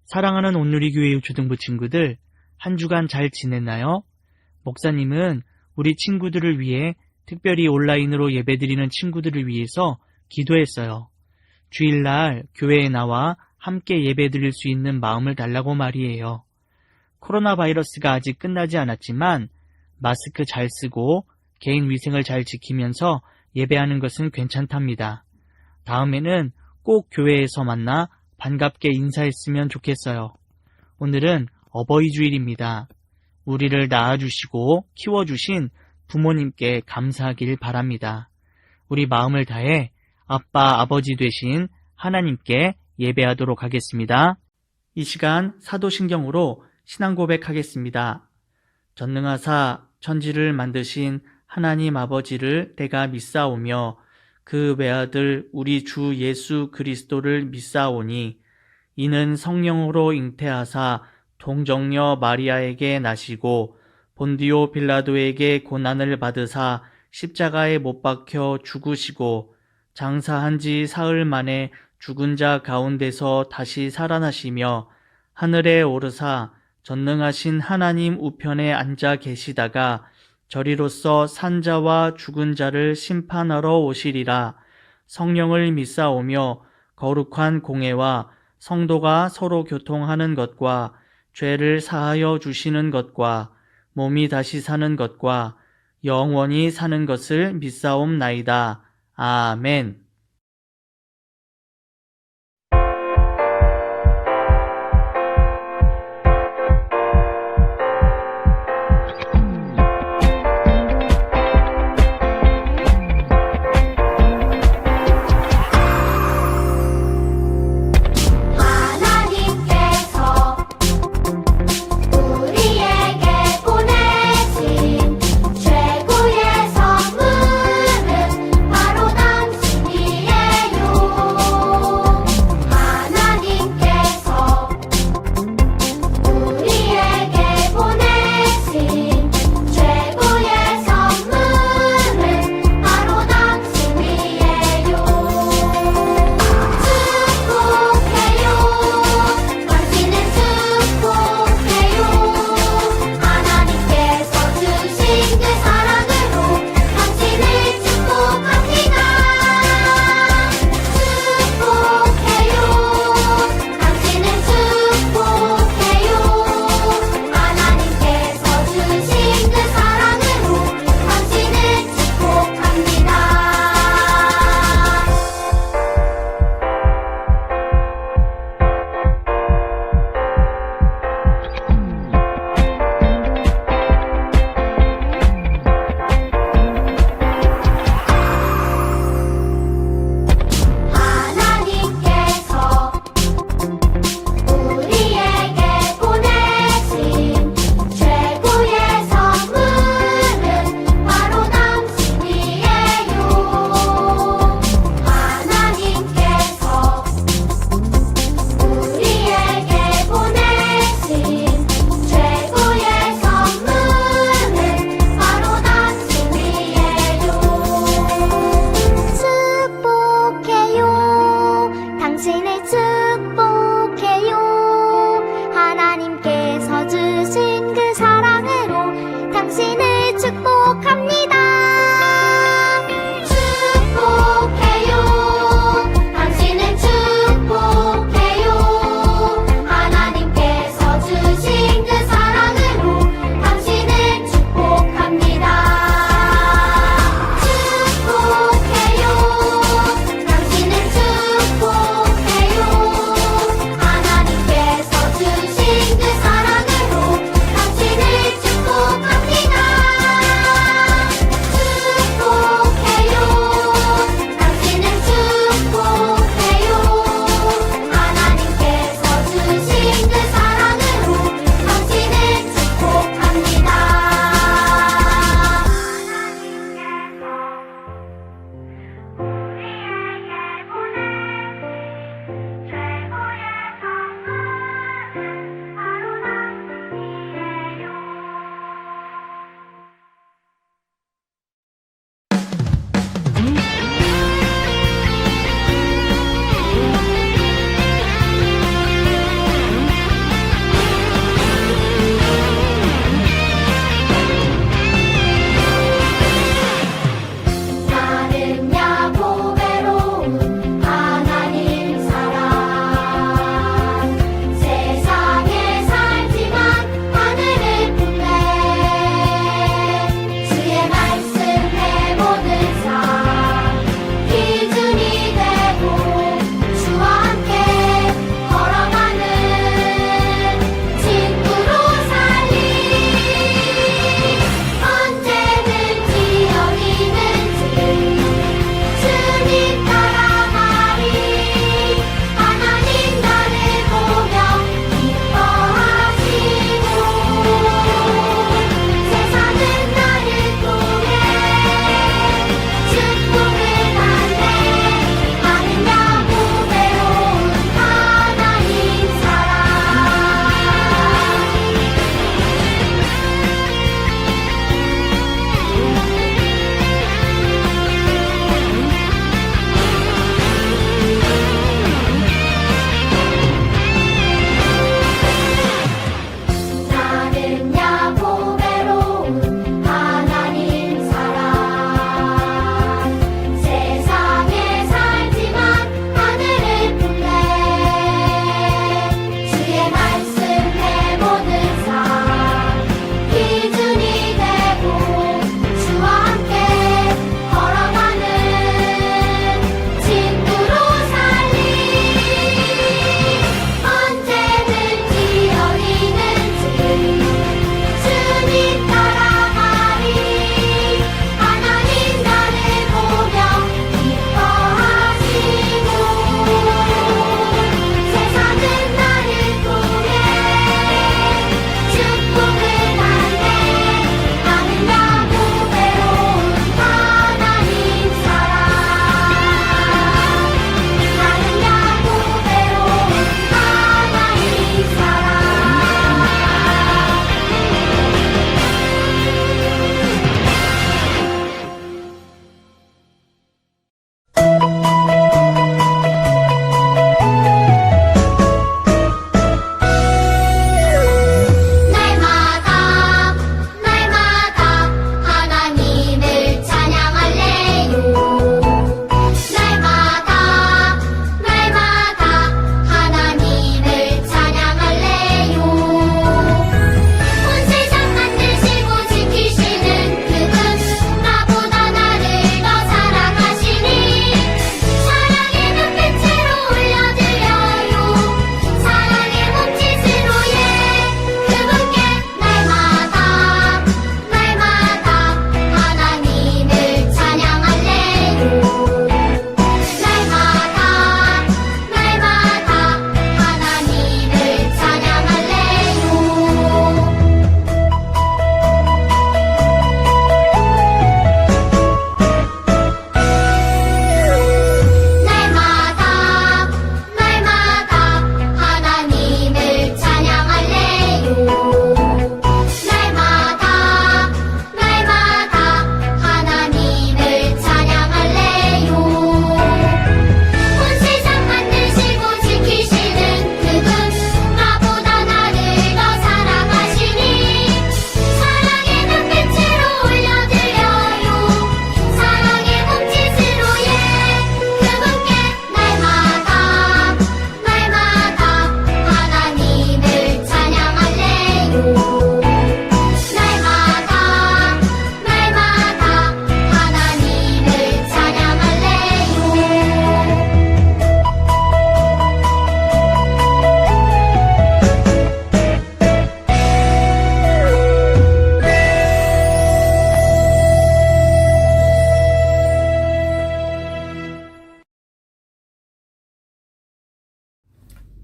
사랑하는 온누리교회 초등부 친구들, 한 주간 잘 지냈나요? 목사님은 우리 친구들을 위해 특별히 온라인으로 예배드리는 친구들을 위해서 기도했어요. 주일날 교회에 나와 함께 예배드릴 수 있는 마음을 달라고 말이에요. 코로나 바이러스가 아직 끝나지 않았지만 마스크 잘 쓰고 개인 위생을 잘 지키면서 예배하는 것은 괜찮답니다. 다음에는 꼭 교회에서 만나 반갑게 인사했으면 좋겠어요. 오늘은 어버이 주일입니다. 우리를 낳아주시고 키워주신 부모님께 감사하길 바랍니다. 우리 마음을 다해 아빠, 아버지 되신 하나님께 예배하도록 하겠습니다. 이 시간 사도신경으로 신앙 고백하겠습니다. 전능하사 천지를 만드신 하나님 아버지를 내가 믿사오며 그 외아들 우리 주 예수 그리스도를 믿사오니 이는 성령으로 잉태하사 동정녀 마리아에게 나시고 본디오 빌라도에게 고난을 받으사 십자가에 못 박혀 죽으시고 장사한 지 사흘 만에 죽은 자 가운데서 다시 살아나시며 하늘에 오르사 전능하신 하나님 우편에 앉아 계시다가 저리로서 산자와 죽은 자를 심판하러 오시리라. 성령을 믿사오며 거룩한 공회와 성도가 서로 교통하는 것과 죄를 사하여 주시는 것과 몸이 다시 사는 것과 영원히 사는 것을 믿사옵나이다. 아멘. 최고의 선물은 바로 당신이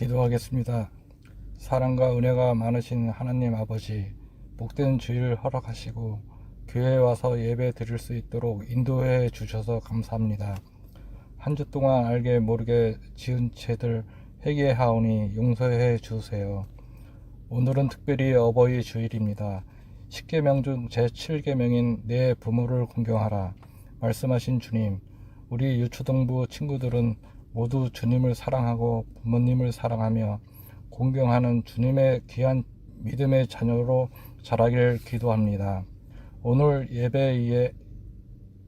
기도하겠습니다. 사랑과 은혜가 많으신 하나님 아버지, 복된 주일 허락하시고 교회에 와서 예배 드릴 수 있도록 인도해 주셔서 감사합니다. 한 주 동안 알게 모르게 지은 죄들 회개하오니 용서해 주세요. 오늘은 특별히 어버이 주일입니다. 10계명 중 제7계명인 내 부모를 공경하라 말씀하신 주님, 우리 유초등부 친구들은 모두 주님을 사랑하고 부모님을 사랑하며 공경하는 주님의 귀한 믿음의 자녀로 자라길 기도합니다. 오늘 예배에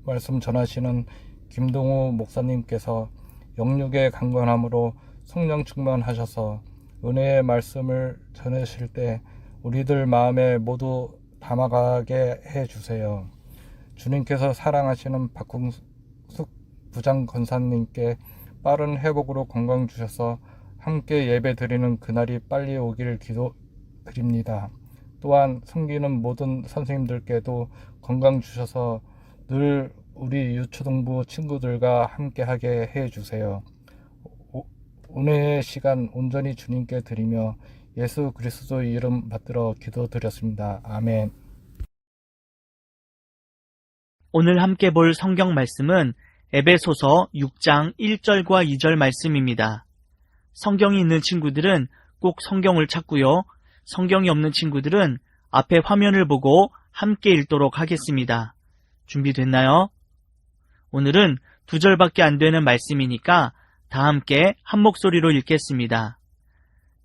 말씀 전하시는 김동우 목사님께서 영육의 강건함으로 성령 충만하셔서 은혜의 말씀을 전하실 때 우리들 마음에 모두 담아가게 해주세요. 주님께서 사랑하시는 박궁숙 부장권사님께 빠른 회복으로 건강 주셔서 함께 예배 드리는 그날이 빨리 오길 기도드립니다. 또한 섬기는 모든 선생님들께도 건강 주셔서 늘 우리 유초등부 친구들과 함께하게 해주세요. 오늘의 시간 온전히 주님께 드리며 예수 그리스도의 이름 받들어 기도드렸습니다. 아멘. 오늘 함께 볼 성경 말씀은 에베소서 6장 1절과 2절 말씀입니다. 성경이 있는 친구들은 꼭 성경을 찾고요. 성경이 없는 친구들은 앞에 화면을 보고 함께 읽도록 하겠습니다. 준비됐나요? 오늘은 2절밖에 안 되는 말씀이니까 다 함께 한 목소리로 읽겠습니다.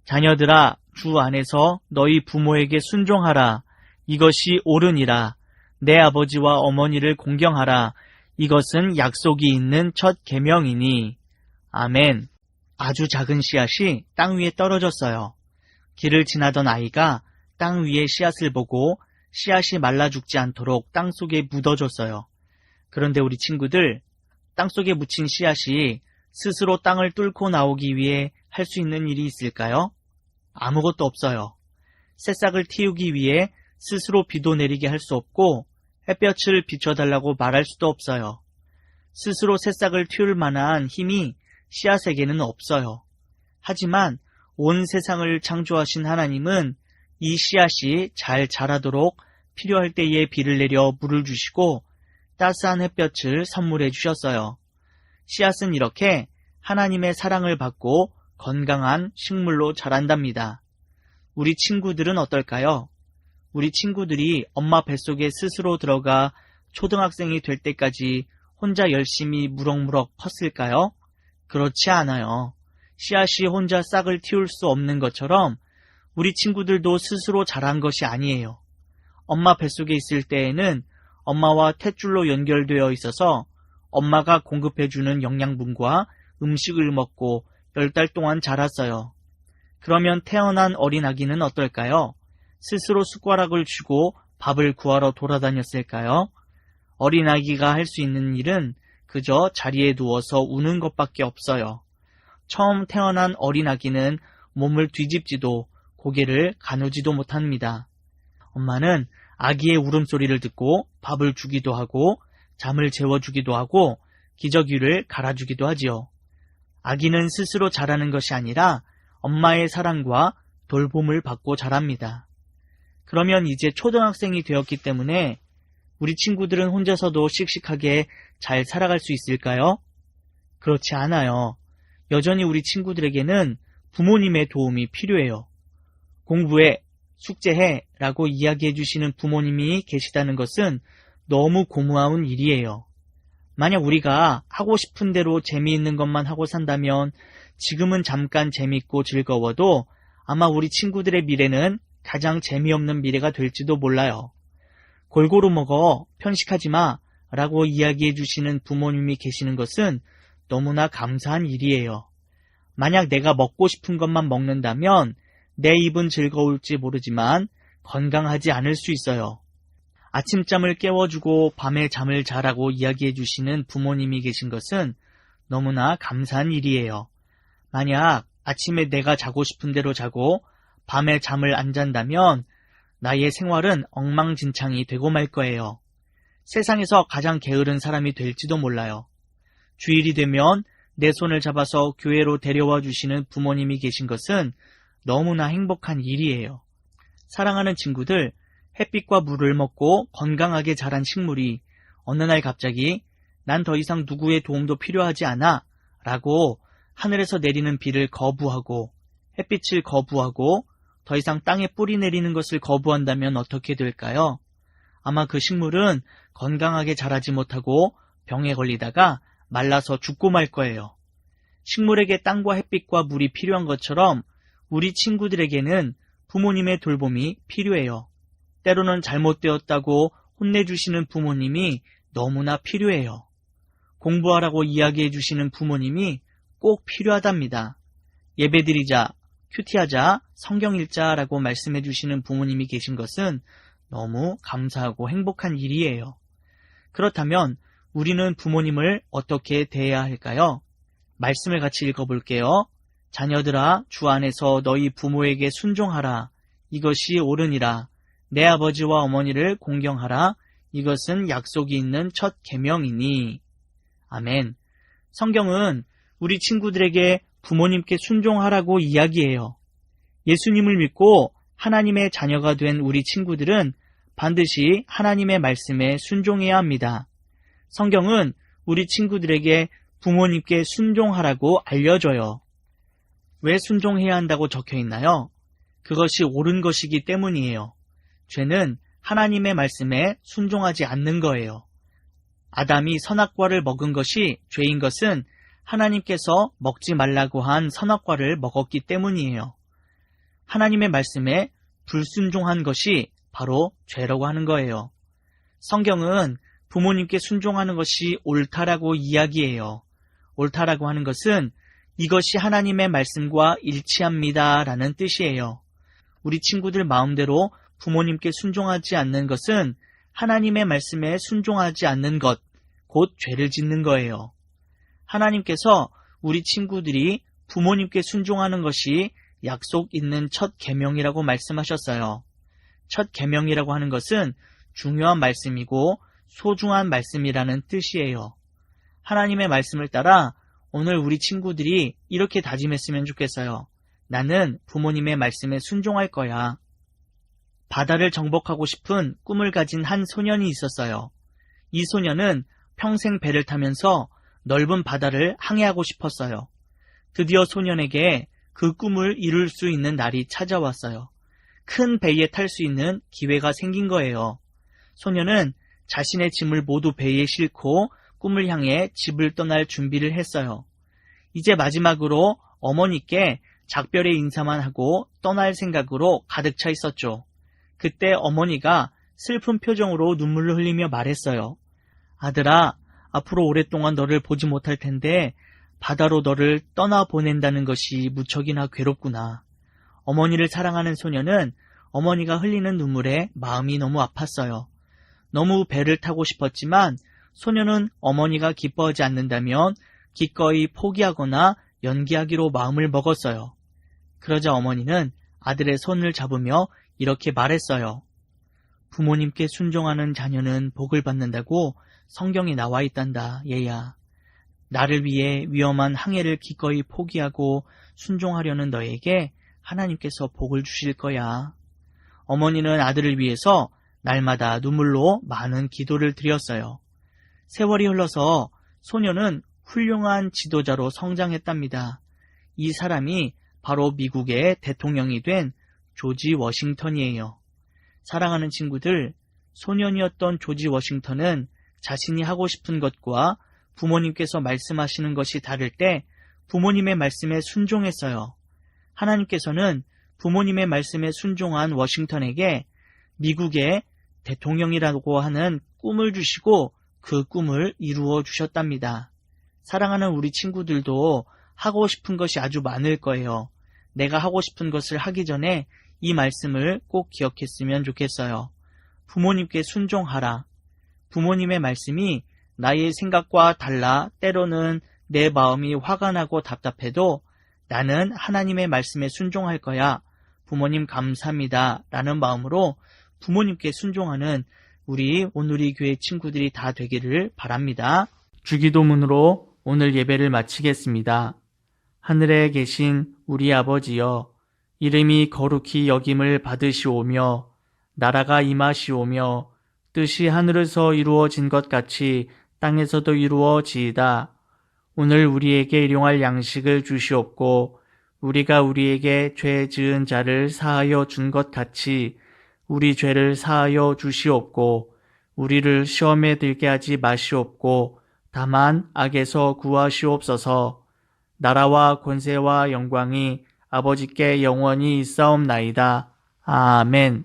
자녀들아, 주 안에서 너희 부모에게 순종하라. 이것이 옳으니라. 내 아버지와 어머니를 공경하라. 이것은 약속이 있는 첫 계명이니. 아멘. 아주 작은 씨앗이 땅 위에 떨어졌어요. 길을 지나던 아이가 땅 위에 씨앗을 보고 씨앗이 말라 죽지 않도록 땅 속에 묻어줬어요. 그런데 우리 친구들, 땅 속에 묻힌 씨앗이 스스로 땅을 뚫고 나오기 위해 할 수 있는 일이 있을까요? 아무것도 없어요. 새싹을 틔우기 위해 스스로 비도 내리게 할 수 없고 햇볕을 비춰달라고 말할 수도 없어요. 스스로 새싹을 틔울 만한 힘이 씨앗에게는 없어요. 하지만 온 세상을 창조하신 하나님은 이 씨앗이 잘 자라도록 필요할 때에 비를 내려 물을 주시고 따스한 햇볕을 선물해 주셨어요. 씨앗은 이렇게 하나님의 사랑을 받고 건강한 식물로 자란답니다. 우리 친구들은 어떨까요? 우리 친구들이 엄마 뱃속에 스스로 들어가 초등학생이 될 때까지 혼자 열심히 무럭무럭 컸을까요? 그렇지 않아요. 씨앗이 혼자 싹을 틔울 수 없는 것처럼 우리 친구들도 스스로 자란 것이 아니에요. 엄마 뱃속에 있을 때에는 엄마와 탯줄로 연결되어 있어서 엄마가 공급해주는 영양분과 음식을 먹고 10달 동안 자랐어요. 그러면 태어난 어린 아기는 어떨까요? 스스로 숟가락을 쥐고 밥을 구하러 돌아다녔을까요? 어린 아기가 할 수 있는 일은 그저 자리에 누워서 우는 것밖에 없어요. 처음 태어난 어린 아기는 몸을 뒤집지도 고개를 가누지도 못합니다. 엄마는 아기의 울음소리를 듣고 밥을 주기도 하고 잠을 재워주기도 하고 기저귀를 갈아주기도 하지요. 아기는 스스로 자라는 것이 아니라 엄마의 사랑과 돌봄을 받고 자랍니다. 그러면 이제 초등학생이 되었기 때문에 우리 친구들은 혼자서도 씩씩하게 잘 살아갈 수 있을까요? 그렇지 않아요. 여전히 우리 친구들에게는 부모님의 도움이 필요해요. 공부해, 숙제해 라고 이야기해 주시는 부모님이 계시다는 것은 너무 고마운 일이에요. 만약 우리가 하고 싶은 대로 재미있는 것만 하고 산다면 지금은 잠깐 재밌고 즐거워도 아마 우리 친구들의 미래는 가장 재미없는 미래가 될지도 몰라요. 골고루 먹어, 편식하지 마 라고 이야기해 주시는 부모님이 계시는 것은 너무나 감사한 일이에요. 만약 내가 먹고 싶은 것만 먹는다면 내 입은 즐거울지 모르지만 건강하지 않을 수 있어요. 아침잠을 깨워주고 밤에 잠을 자라고 이야기해 주시는 부모님이 계신 것은 너무나 감사한 일이에요. 만약 아침에 내가 자고 싶은 대로 자고 밤에 잠을 안 잔다면 나의 생활은 엉망진창이 되고 말 거예요. 세상에서 가장 게으른 사람이 될지도 몰라요. 주일이 되면 내 손을 잡아서 교회로 데려와 주시는 부모님이 계신 것은 너무나 행복한 일이에요. 사랑하는 친구들, 햇빛과 물을 먹고 건강하게 자란 식물이 어느 날 갑자기 난 더 이상 누구의 도움도 필요하지 않아 라고 하늘에서 내리는 비를 거부하고 햇빛을 거부하고 더 이상 땅에 뿌리 내리는 것을 거부한다면 어떻게 될까요? 아마 그 식물은 건강하게 자라지 못하고 병에 걸리다가 말라서 죽고 말 거예요. 식물에게 땅과 햇빛과 물이 필요한 것처럼 우리 친구들에게는 부모님의 돌봄이 필요해요. 때로는 잘못되었다고 혼내주시는 부모님이 너무나 필요해요. 공부하라고 이야기해 주시는 부모님이 꼭 필요하답니다. 예배드리자, 큐티하자, 성경 읽자라고 말씀해 주시는 부모님이 계신 것은 너무 감사하고 행복한 일이에요. 그렇다면 우리는 부모님을 어떻게 대해야 할까요? 말씀을 같이 읽어볼게요. 자녀들아, 주 안에서 너희 부모에게 순종하라. 이것이 옳으니라. 내 아버지와 어머니를 공경하라. 이것은 약속이 있는 첫 계명이니. 아멘. 성경은 우리 친구들에게 부모님께 순종하라고 이야기해요. 예수님을 믿고 하나님의 자녀가 된 우리 친구들은 반드시 하나님의 말씀에 순종해야 합니다. 성경은 우리 친구들에게 부모님께 순종하라고 알려줘요. 왜 순종해야 한다고 적혀 있나요? 그것이 옳은 것이기 때문이에요. 죄는 하나님의 말씀에 순종하지 않는 거예요. 아담이 선악과를 먹은 것이 죄인 것은 하나님께서 먹지 말라고 한 선악과를 먹었기 때문이에요. 하나님의 말씀에 불순종한 것이 바로 죄라고 하는 거예요. 성경은 부모님께 순종하는 것이 옳다라고 이야기해요. 옳다라고 하는 것은 이것이 하나님의 말씀과 일치합니다 라는 뜻이에요. 우리 친구들 마음대로 부모님께 순종하지 않는 것은 하나님의 말씀에 순종하지 않는 것, 곧 죄를 짓는 거예요. 하나님께서 우리 친구들이 부모님께 순종하는 것이 약속 있는 첫 계명이라고 말씀하셨어요. 첫 계명이라고 하는 것은 중요한 말씀이고 소중한 말씀이라는 뜻이에요. 하나님의 말씀을 따라 오늘 우리 친구들이 이렇게 다짐했으면 좋겠어요. 나는 부모님의 말씀에 순종할 거야. 바다를 정복하고 싶은 꿈을 가진 한 소년이 있었어요. 이 소년은 평생 배를 타면서 넓은 바다를 항해하고 싶었어요. 드디어 소년에게 그 꿈을 이룰 수 있는 날이 찾아왔어요. 큰 배에 탈 수 있는 기회가 생긴 거예요. 소년은 자신의 짐을 모두 배에 싣고 꿈을 향해 집을 떠날 준비를 했어요. 이제 마지막으로 어머니께 작별의 인사만 하고 떠날 생각으로 가득 차 있었죠. 그때 어머니가 슬픈 표정으로 눈물을 흘리며 말했어요. 아들아, 앞으로 오랫동안 너를 보지 못할 텐데 바다로 너를 떠나보낸다는 것이 무척이나 괴롭구나. 어머니를 사랑하는 소녀는 어머니가 흘리는 눈물에 마음이 너무 아팠어요. 너무 배를 타고 싶었지만 소녀는 어머니가 기뻐하지 않는다면 기꺼이 포기하거나 연기하기로 마음을 먹었어요. 그러자 어머니는 아들의 손을 잡으며 이렇게 말했어요. 부모님께 순종하는 자녀는 복을 받는다고 성경에 나와 있단다, 얘야. 나를 위해 위험한 항해를 기꺼이 포기하고 순종하려는 너에게 하나님께서 복을 주실 거야. 어머니는 아들을 위해서 날마다 눈물로 많은 기도를 드렸어요. 세월이 흘러서 소녀는 훌륭한 지도자로 성장했답니다. 이 사람이 바로 미국의 대통령이 된 조지 워싱턴이에요. 사랑하는 친구들, 소년이었던 조지 워싱턴은 자신이 하고 싶은 것과 부모님께서 말씀하시는 것이 다를 때 부모님의 말씀에 순종했어요. 하나님께서는 부모님의 말씀에 순종한 워싱턴에게 미국의 대통령이라고 하는 꿈을 주시고 그 꿈을 이루어 주셨답니다. 사랑하는 우리 친구들도 하고 싶은 것이 아주 많을 거예요. 내가 하고 싶은 것을 하기 전에 이 말씀을 꼭 기억했으면 좋겠어요. 부모님께 순종하라. 부모님의 말씀이 나의 생각과 달라 때로는 내 마음이 화가 나고 답답해도 나는 하나님의 말씀에 순종할 거야. 부모님 감사합니다. 라는 마음으로 부모님께 순종하는 우리 온누리 교회 친구들이 다 되기를 바랍니다. 주기도문으로 오늘 예배를 마치겠습니다. 하늘에 계신 우리 아버지여, 이름이 거룩히 여김을 받으시오며 나라가 임하시오며 뜻이 하늘에서 이루어진 것 같이 땅에서도 이루어지이다. 오늘 우리에게 일용할 양식을 주시옵고 우리가 우리에게 죄 지은 자를 사하여 준 것 같이 우리 죄를 사하여 주시옵고 우리를 시험에 들게 하지 마시옵고 다만 악에서 구하시옵소서. 나라와 권세와 영광이 아버지께 영원히 있사옵나이다. 아멘.